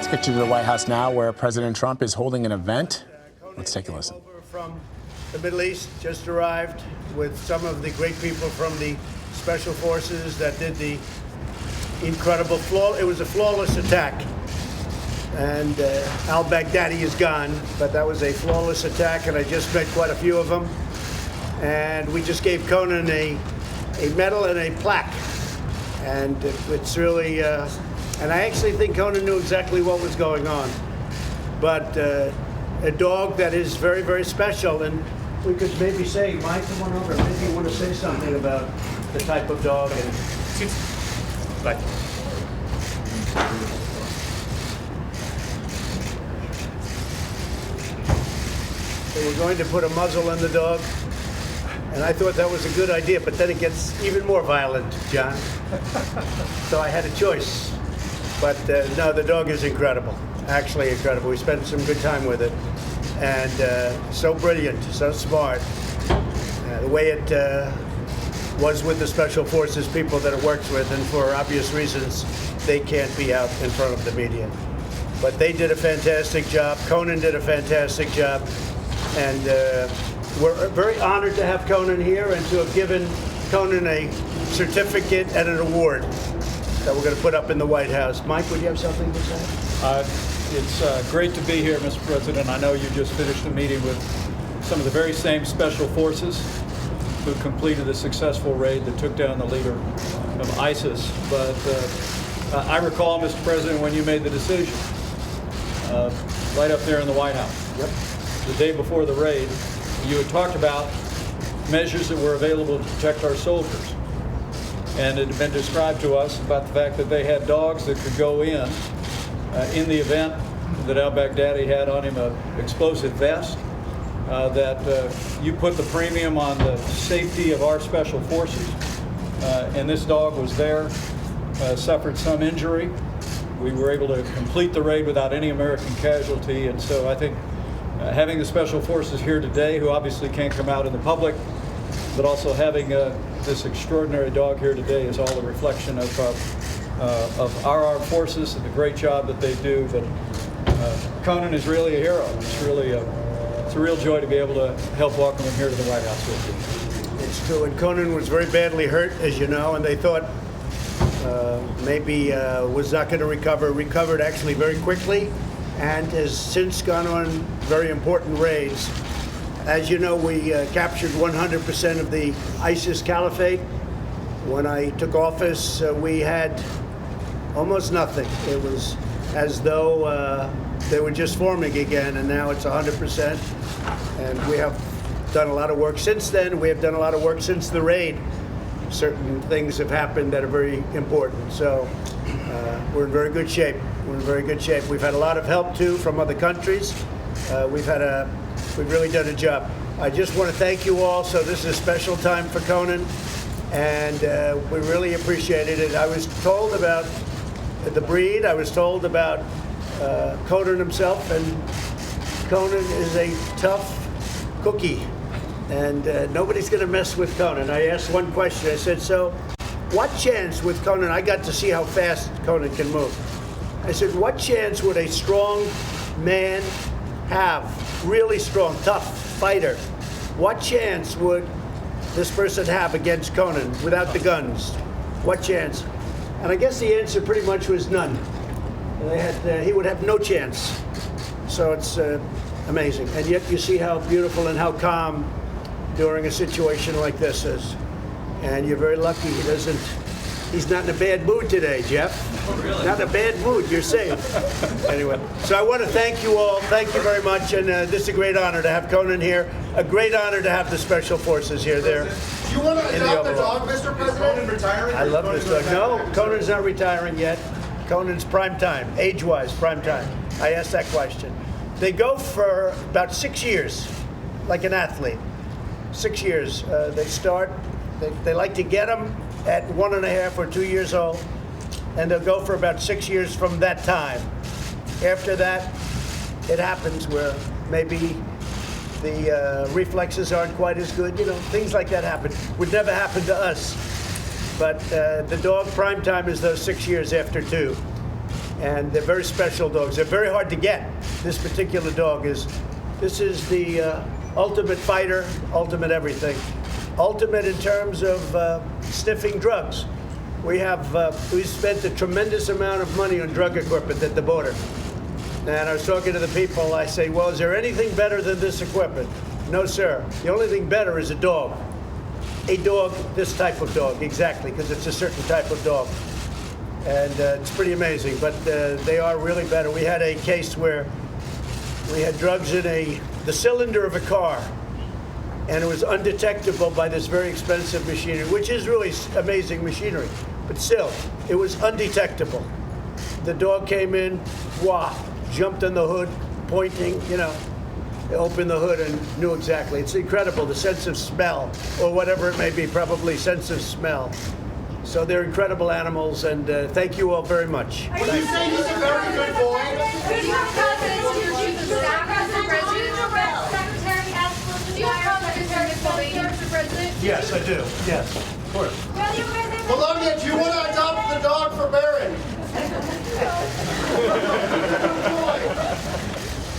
Let's get you to the White House now, where President Trump is holding an event. Let's take a listen. From the Middle East, just arrived with some of the great people from the special forces that did the incredible it was a flawless attack. And al-Baghdadi is gone, but that was a flawless attack, and I just met quite a few of them. And we just gave Conan a medal and a plaque. And it's really, and I actually think Conan knew exactly what was going on. But a dog that is very, very special. And we could maybe say, Mike, come on over. Maybe you want to say something about the type of dog. Like, so we're going to put a muzzle on the dog. And I thought that was a good idea, but then it gets even more violent, John. So I had a choice. But no, the dog is incredible, actually incredible. We spent some good time with it. And so brilliant, so smart. The way it was with the Special Forces people that it works with, and for obvious reasons, they can't be out in front of the media. But they did a fantastic job. Conan did a fantastic job. And we're very honored to have Conan here and to have given Conan a certificate and an award that we're going to put up in the White House. Mike, would you have something to say? It's great to be here, Mr. President. I know you just finished a meeting with some of the very same special forces who completed a successful raid that took down the leader of ISIS. But I recall, Mr. President, when you made the decision right up there in the White House. Yep. The day before the raid, you had talked about measures that were available to protect our soldiers. And it had been described to us about the fact that they had dogs that could go in the event that al-Baghdadi had on him an explosive vest, that you put the premium on the safety of our special forces. And this dog was there, suffered some injury. We were able to complete the raid without any American casualty. And so I think having the Special Forces here today, who obviously can't come out in the public, but also having this extraordinary dog here today is all a reflection of our armed forces and the great job that they do. But Conan is really a hero. It's a real joy to be able to help welcome him here to the White House with you. It's true, and Conan was very badly hurt, as you know, and they thought maybe was not going to recovered actually very quickly, and has since gone on very important raids. As you know, we captured 100% of the ISIS caliphate. When I took office, we had almost nothing. It was as though they were just forming again, and now it's 100%. And we have done a lot of work since then. We have done a lot of work since the raid. Certain things have happened that are very important. So we're in very good shape. We're in very good shape. We've had a lot of help, too, from other countries. We've really done a job. I just want to thank you all. So this is a special time for Conan, and we really appreciated it. I was told about the breed. I was told about Conan himself, and Conan is a tough cookie, and nobody's going to mess with Conan. I asked one question. I said, so what chance with Conan? I got to see how fast Conan can move. I said, what chance would a strong man have, really strong, tough fighter? What chance would this person have against Conan without the guns? What chance? And I guess the answer pretty much was none. He would have no chance. So it's amazing. And yet you see how beautiful and how calm during a situation like this is. And you're very lucky he's not in a bad mood today, Jeff. Oh, really? Not in a bad mood, you're safe. Anyway, so I want to thank you all. Thank you very much. And this is a great honor to have Conan here. A great honor to have the Special Forces here. Do you want to adopt the dog, Mr. President? Is Conan retiring? I love this dog. No, Conan's not retiring yet. Conan's prime time, age-wise, prime time. I asked that question. They go for about 6 years, like an athlete. 6 years. They start, they like to get them at 1.5 or 2 years old, and they'll go for about 6 years from that time. After that, it happens where maybe the reflexes aren't quite as good. You know, things like that happen. Would never happen to us. But the dog prime time is those 6 years after 2. And they're very special dogs. They're very hard to get. This particular dog is the ultimate fighter, ultimate everything. Ultimate in terms of sniffing drugs. We spent a tremendous amount of money on drug equipment at the border. And I was talking to the people, I say, well, is there anything better than this equipment? No, sir. The only thing better is a dog. A dog, this type of dog, exactly, because it's a certain type of dog. And it's pretty amazing, but they are really better. We had a case where we had drugs in the cylinder of a car, and it was undetectable by this very expensive machinery, which is really amazing machinery, but still, it was undetectable. The dog came in, jumped in the hood, pointing, opened the hood and knew exactly. It's incredible, the sense of smell, or whatever it may be, probably sense of smell. So they're incredible animals, and thank you all very much. Would you say he's a very good boy? Do you have confidence in your chief of staff, Mr. President? Secretary asked, do you have confidence in Ms. Mulvaney, Mr. President? Yes, I do. Yes, of course. Melania, do you want to adopt the dog